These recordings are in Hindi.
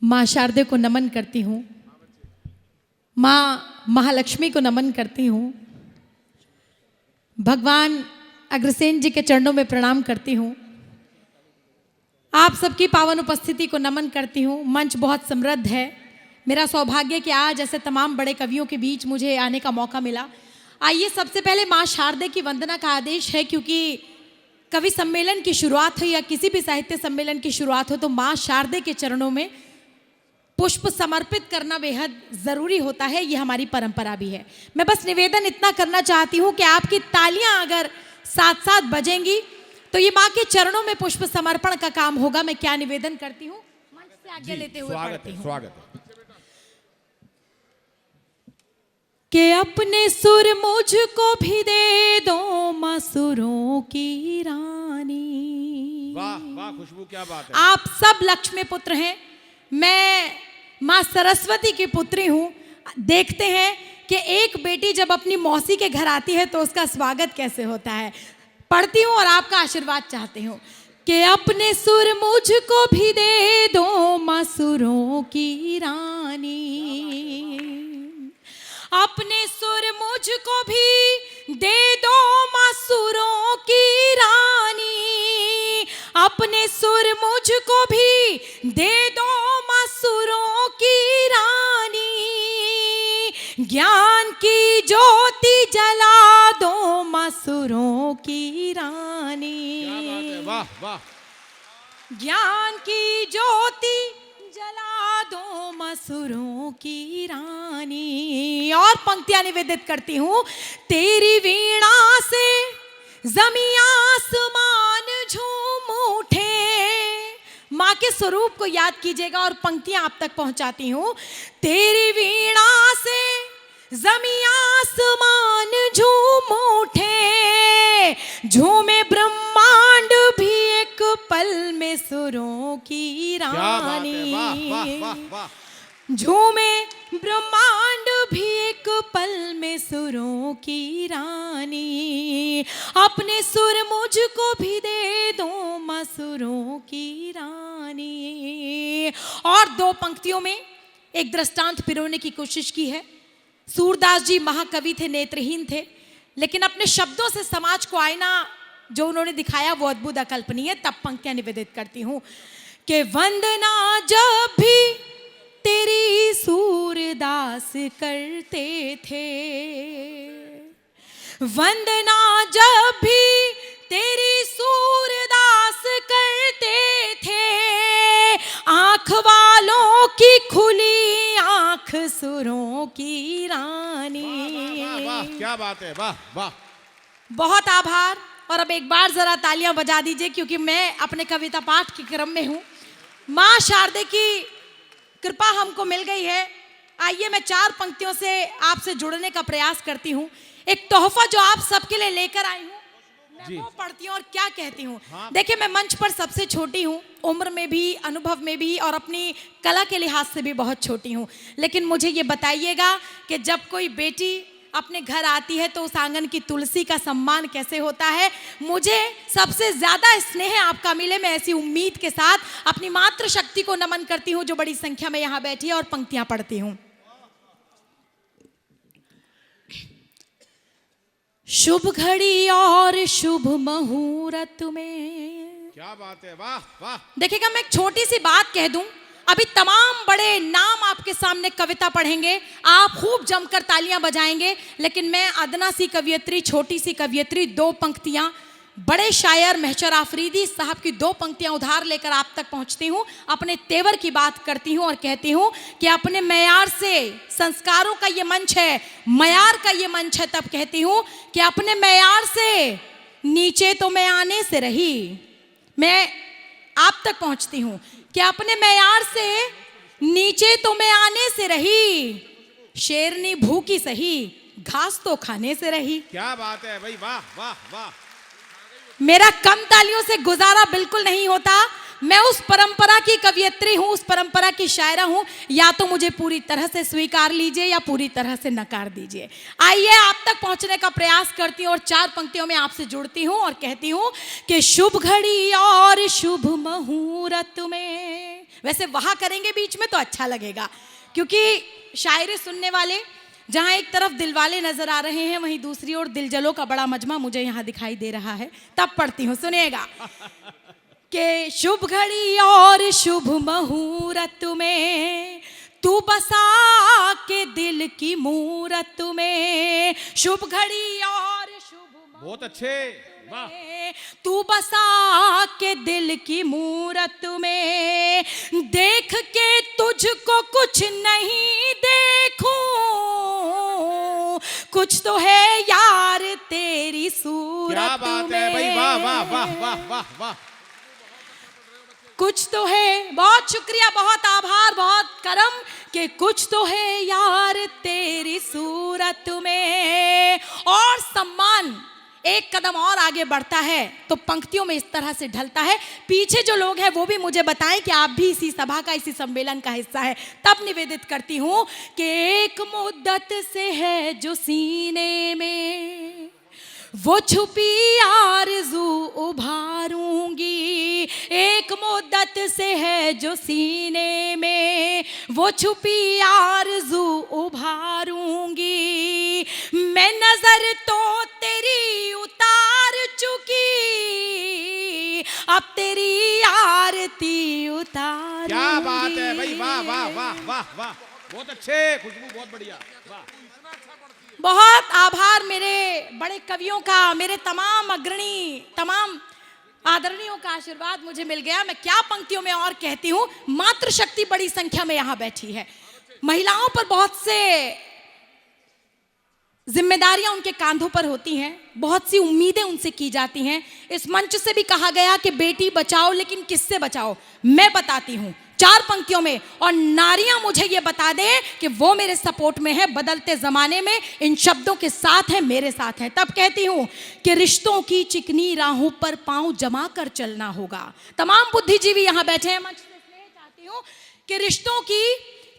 माँ शारदे को नमन करती हूँ, माँ महालक्ष्मी को नमन करती हूँ, भगवान अग्रसेन जी के चरणों में प्रणाम करती हूँ, आप सबकी पावन उपस्थिति को नमन करती हूँ। मंच बहुत समृद्ध है। मेरा सौभाग्य कि आज ऐसे तमाम बड़े कवियों के बीच मुझे आने का मौका मिला। आइए सबसे पहले माँ शारदे की वंदना का आदेश है, क्योंकि कवि सम्मेलन की शुरुआत हो या किसी भी साहित्य सम्मेलन की शुरुआत हो तो माँ शारदे के चरणों में पुष्प समर्पित करना बेहद ज़रूरी होता है। ये हमारी परंपरा भी है। मैं बस निवेदन इतना करना चाहती हूँ कि आपकी तालियां अगर साथ साथ बजेंगी तो ये माँ के चरणों में पुष्प समर्पण का काम होगा। मैं क्या निवेदन करती हूँ, मंच से आज्ञा लेते हुए पढ़ती हूँ। स्वागत है। कि अपने सुर मुझको भी दे दो माँ सुरों की रानी। वाह वाह खुशबू, क्या बात है। आप सब लक्ष्मी पुत्र हैं, मैं माँ सरस्वती की पुत्री हूँ। देखते हैं कि एक बेटी जब अपनी मौसी के घर आती है तो उसका स्वागत कैसे होता है। पढ़ती हूँ और आपका आशीर्वाद चाहती हूँ कि अपने सुर मुझको भी दे दो माँ सुरों की रानी, अपने सुर मुझको भी दे दो माँ सुरों की रानी, अपने सुर मुझको भी दे दो माँ सुरों की रानी, ज्ञान की ज्योति जला दो माँ सुरों की रानी। क्या बात है, वाह वाह। ज्ञान की ज्योति जला दो मसूरों की रानी। और पंक्तियां निवेदित करती हूँ। तेरी वीणा से जमी आसमान झूम उठे। माँ के स्वरूप को याद कीजिएगा और पंक्तियां आप तक पहुंचाती हूँ। तेरी वीणा से जमी आसमान झूम उठे, झूमे ब्रह्मांड भी एक पल में सुरों की रानी। वाह वाह वाह वाह। झूमे ब्रह्मांड भी एक पल में सुरों की रानी, अपने सुर मुझको भी दे दो माँ सुरों की रानी। और दो पंक्तियों में एक दृष्टांत पिरोने की कोशिश की है। सूरदास जी महाकवि थे, नेत्रहीन थे, लेकिन अपने शब्दों से समाज को आईना जो उन्होंने दिखाया वो अद्भुत अकल्पनीय। तब पंक्तियां निवेदित करती हूँ कि वंदना जब भी तेरी सूरदास करते थे, वंदना जब भी तेरी सूरदास करते थे, आंख वालों की खुली आंख सुरों की रानी। वाह वाह, क्या बात है, वाह वाह। बहुत आभार। और अब एक बार जरा तालियां बजा दीजिए, क्योंकि मैं अपने कविता पाठ के क्रम में हूँ। माँ शारदे की कृपा हमको मिल गई है। आइए मैं चार पंक्तियों से आपसे जुड़ने का प्रयास करती हूँ। एक तोहफा जो आप सबके लिए लेकर आई हूँ, मैं वो पढ़ती हूँ और क्या कहती हूँ। हाँ। देखिए, मैं मंच पर सबसे छोटी हूँ, उम्र में भी, अनुभव में भी, और अपनी कला के लिहाज से भी बहुत छोटी हूँ। लेकिन मुझे ये बताइएगा कि जब कोई बेटी अपने घर आती है तो उस आंगन की तुलसी का सम्मान कैसे होता है। मुझे सबसे ज्यादा स्नेह आपका मिले, मैं ऐसी उम्मीद के साथ अपनी मातृशक्ति को नमन करती हूँ जो बड़ी संख्या में यहाँ बैठी है, और पंक्तियां पढ़ती हूँ। शुभ घड़ी और शुभ मुहूर्त में। क्या बात है, वाह वाह। देखिएगा, मैं एक छोटी सी बात कह दूं। अभी तमाम बड़े नाम आपके सामने कविता पढ़ेंगे, आप खूब जमकर तालियां बजाएंगे, लेकिन मैं अदना सी कवियत्री, छोटी सी कवियत्री, दो पंक्तियां बड़े शायर महशर आफरीदी साहब की दो पंक्तियां उधार लेकर आप तक पहुंचती हूं। अपने तेवर की बात करती हूं और कहती हूं कि अपने मयार से, संस्कारों का ये मंच है, मयार का ये मंच है, तब कहती हूं कि अपने मयार से नीचे तो मैं आने से रही। मैं आप तक पहुंचती हूं कि अपने मयार से नीचे तो मैं आने से रही, शेरनी भूखी सही घास तो खाने से रही। क्या बात है भाई, वाह वाह वाह। मेरा कम तालियों से गुजारा बिल्कुल नहीं होता। मैं उस परंपरा की कवियत्री हूँ, उस परंपरा की शायरा हूँ। या तो मुझे पूरी तरह से स्वीकार लीजिए या पूरी तरह से नकार दीजिए। आइए आप तक पहुँचने का प्रयास करती हूँ और 4 पंक्तियों में आपसे जुड़ती हूँ और कहती हूँ कि शुभ घड़ी और शुभ मुहूर्त में। वैसे वहाँ करेंगे बीच में तो अच्छा लगेगा, क्योंकि शायरी सुनने वाले जहाँ एक तरफ दिलवाले नजर आ रहे हैं, वहीं दूसरी ओर दिलजलों का बड़ा मजमा मुझे यहाँ दिखाई दे रहा है। तब पढ़ती हूँ, सुनिएगा कि शुभ घड़ी और शुभ मुहूर्त में तू बसा के दिल की मूरत में। शुभ घड़ी और शुभ बहुत अच्छे, वाह। तू बसा के दिल की मूरत में, देख के तुझको कुछ नहीं देखूं, कुछ तो है यार तेरी सूरत क्या बात है भाई, वाह वाह वाह वाह वाह वाह। कुछ तो है, बहुत शुक्रिया, बहुत आभार, बहुत करम, कि कुछ तो है यार तेरी सूरत में। और सम्मान एक कदम और आगे बढ़ता है तो पंक्तियों में इस तरह से ढलता है। पीछे जो लोग हैं वो भी मुझे बताएं कि आप भी इसी सभा का, इसी सम्मेलन का हिस्सा है। तब निवेदित करती हूँ कि एक मुद्दत से है जो सीने में, वो छुपी आरज़ू उभारूंगी। एक मुद्दत से है जो सीने में, वो छुपी आरज़ू उभारूंगी। मैं नजर तो तेरी उतार चुकी, अब तेरी आरती उतारूंगी। क्या बात है भाई, वाह वाह वाह वाह वाह, बहुत अच्छे, खुशबू बहुत बढ़िया, वाह। बहुत आभार मेरे बड़े कवियों का, मेरे तमाम अग्रणी, तमाम आदरणीयों का आशीर्वाद मुझे मिल गया। मैं क्या पंक्तियों में और कहती हूँ। मातृशक्ति बड़ी संख्या में यहाँ बैठी है। महिलाओं पर बहुत से जिम्मेदारियां उनके कांधों पर होती हैं, बहुत सी उम्मीदें उनसे की जाती हैं। इस मंच से भी कहा गया कि बेटी बचाओ, लेकिन किससे बचाओ? मैं बताती हूँ 4 पंक्तियों में, और नारियां मुझे ये बता दें कि वो मेरे सपोर्ट में है बदलते जमाने में। इन शब्दों के साथ है, मेरे साथ है। तब कहती हूं कि रिश्तों की चिकनी राहों पर पांव जमा कर चलना होगा। तमाम बुद्धिजीवी यहां बैठे हैं, मंच से स्नेह चाहती हूं कि रिश्तों की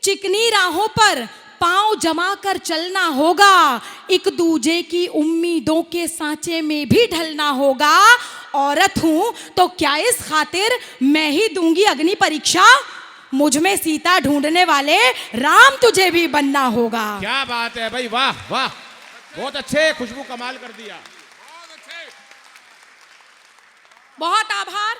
चिकनी राहों पर पांव जमा कर चलना होगा। एक दूजे की उम्मीदों के सांचे में भी ढलना होगा। औरत हूं तो क्या इस खातिर मैं ही दूंगी अग्नि परीक्षा? मुझ में सीता ढूंढने वाले राम तुझे भी बनना होगा। क्या बात है भाई, वाह वाह, बहुत अच्छे, खुशबू कमाल कर दिया, बहुत आभार,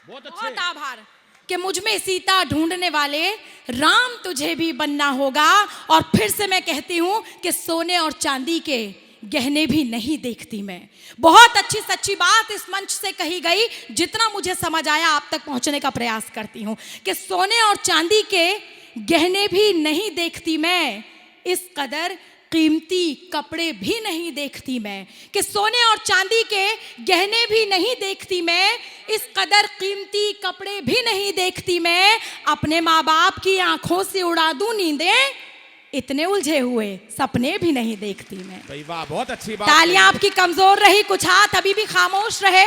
बहुत अच्छे, बहुत आभार कि मुझ में सीता ढूंढने वाले राम तुझे भी बनना होगा। और फिर से मैं कहती हूं कि सोने और चांदी के गहने भी नहीं देखती मैं। बहुत अच्छी सच्ची बात इस मंच से कही गई, जितना मुझे समझ आया आप तक पहुंचने का प्रयास करती हूं कि सोने और चांदी के गहने भी नहीं देखती मैं, इस कदर कीमती कपड़े भी नहीं देखती मैं। कि सोने और चांदी के गहने भी नहीं देखती मैं, इस कदर कीमती कपड़े भी नहीं देखती मैं। अपने माँ बाप की आंखों से उड़ा दूं नींदें, इतने उलझे हुए सपने भी नहीं देखती मैं। भाई वाह, बहुत अच्छी बात। तालियां आपकी कमजोर रही, कुछ हाथ अभी भी खामोश रहे।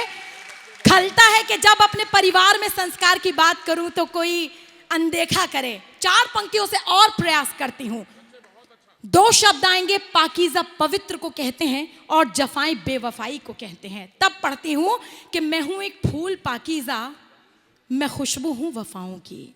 खलता है कि जब अपने परिवार में संस्कार की बात करूं तो कोई अनदेखा करे। 4 पंक्तियों से और प्रयास करती हूं। 2 शब्द आएंगे, पाकीज़ा पवित्र को कहते हैं और जफाएं बेवफाई को कहते हैं। तब पढ़ती हूं कि मैं हूं एक फूल पाकीज़ा, मैं खुशबू हूं वफाओं की।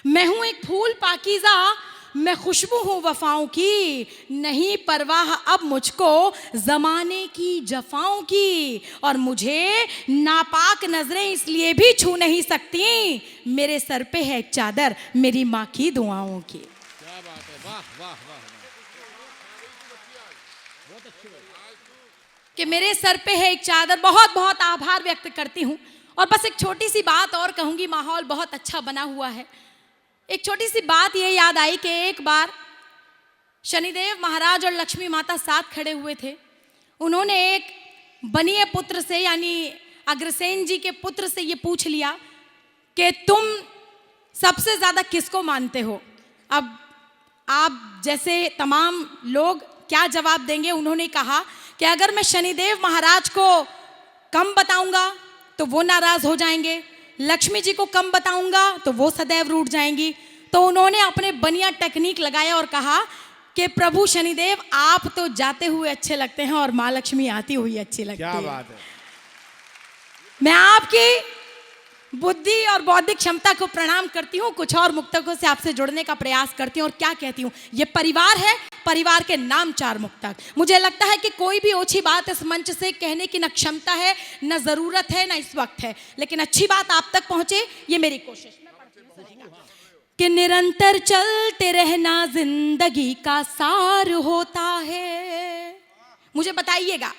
मैं हूं एक फूल पाकीज़ा, मैं खुशबू हूं वफाओं की। नहीं परवाह अब मुझको जमाने की जफाओं की, और मुझे नापाक नजरें इसलिए भी छू नहीं सकती, मेरे सर पे है एक चादर मेरी माँ की दुआओं की। क्या बात है, वाह वाह वाह, बहुत अच्छी कि मेरे सर पे है एक चादर। बहुत बहुत आभार व्यक्त करती हूँ। और बस एक छोटी सी बात और कहूँगी, माहौल बहुत अच्छा बना हुआ है। एक छोटी सी बात ये याद आई कि एक बार शनिदेव महाराज और लक्ष्मी माता साथ खड़े हुए थे। उन्होंने एक बनिए पुत्र से, यानी अग्रसेन जी के पुत्र से ये पूछ लिया कि तुम सबसे ज़्यादा किसको मानते हो? अब आप जैसे तमाम लोग क्या जवाब देंगे? उन्होंने कहा कि अगर मैं शनिदेव महाराज को कम बताऊंगा तो वो नाराज हो जाएंगे, लक्ष्मी जी को कम बताऊंगा तो वो सदैव रूठ जाएंगी। तो उन्होंने अपने बनिया टेक्निक लगाया और कहा कि प्रभु शनिदेव आप तो जाते हुए अच्छे लगते हैं और माँ लक्ष्मी आती हुई अच्छी लगती क्या है। बात है। मैं आपकी बुद्धि और बौद्धिक क्षमता को प्रणाम करती हूँ, कुछ और मुक्तकों से आपसे जुड़ने का प्रयास करती हूँ और क्या कहती हूँ, ये परिवार है, परिवार के नाम 4 मुक्तक। मुझे लगता है कि कोई भी ओछी बात इस मंच से कहने की न क्षमता है, न जरूरत है, न इस वक्त है, लेकिन अच्छी बात आप तक पहुंचे ये मेरी कोशिश। कि निरंतर चलते रहना जिंदगी का सार होता है। मुझे बताइएगा,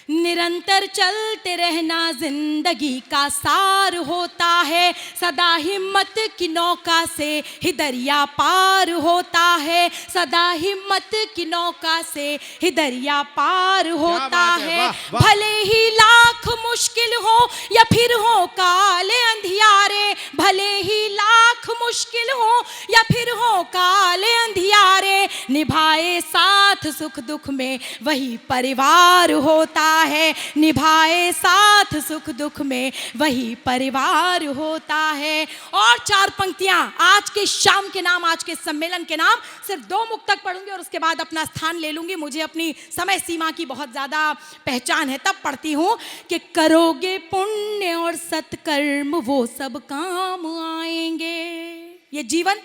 निरंतर चलते रहना जिंदगी का सार होता है, सदा हिम्मत की नौका से ही दरिया पार होता है, सदा हिम्मत की नौका से ही दरिया पार होता है। वाह, वाह। भले ही लाख मुश्किल हो या फिर हो काले अंधियारे, भले ही लाख मुश्किल हो या फिर हो काले अंधियारे, निभाए साथ सुख दुख में वही परिवार होता है, निभाए साथ सुख दुख में वही परिवार होता है। और 4 पंक्तियां आज के शाम के नाम, आज के सम्मेलन के नाम, सिर्फ 2 मुक्तक पढ़ूंगी और उसके बाद अपना स्थान ले लूंगी। मुझे अपनी समय सीमा की बहुत ज्यादा पहचान है, तब पढ़ती हूं कि करोगे पुण्य और सत्कर्म वो सब काम आएंगे। ये जीवन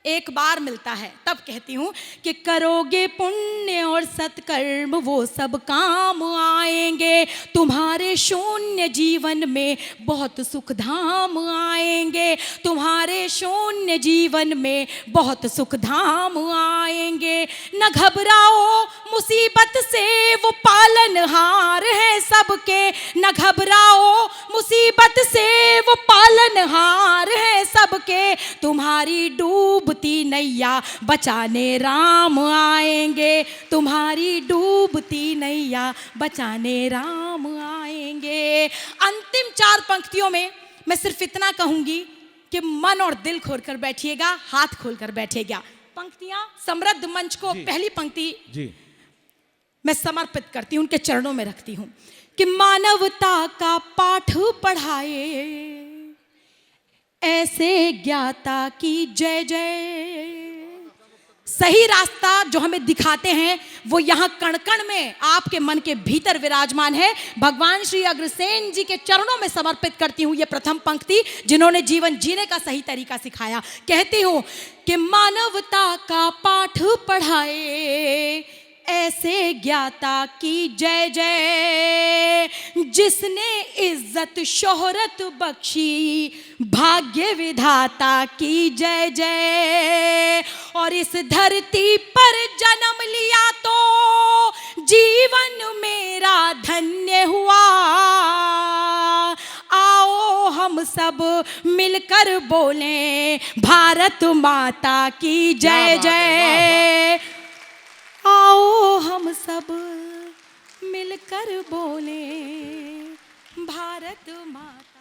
एक बार मिलता है, तब कहती हूँ कि करोगे पुण्य और सत्कर्म वो सब काम आएंगे, तुम्हारे शून्य जीवन में बहुत सुख धाम आएंगे, तुम्हारे शून्य जीवन में बहुत सुख धाम आएंगे। न घबराओ मुसीबत से वो पालनहार है सबके, न घबराओ मुसीबत से वो पालनहार है सबके, तुम्हारी डूबती नैया बचाने राम आएंगे, तुम्हारी डूबती नैया बचाने राम आएंगे। अंतिम 4 पंक्तियों में मैं सिर्फ इतना कहूंगी कि मन और दिल खोलकर बैठिएगा, हाथ खोलकर बैठिएगा। पंक्तियां समृद्ध मंच को पहली पंक्ति जी मैं समर्पित करती हूं, उनके चरणों में रखती हूं कि मानवता का पाठ पढ़ाए ऐसे ज्ञाता की जय जय। सही रास्ता जो हमें दिखाते हैं वो यहाँ कण कण में आपके मन के भीतर विराजमान है। भगवान श्री अग्रसेन जी के चरणों में समर्पित करती हूँ ये प्रथम पंक्ति, जिन्होंने जीवन जीने का सही तरीका सिखाया। कहती हूँ कि मानवता का पाठ पढ़ाए ऐसे ज्ञाता की जय जय, जिसने इज्जत शोहरत बख्शी भाग्य विधाता की जय जय। और इस धरती पर जन्म लिया तो जीवन मेरा धन्य हुआ, आओ हम सब मिलकर बोलें भारत माता की जय जय। आओ हम सब मिलकर बोले भारत माता।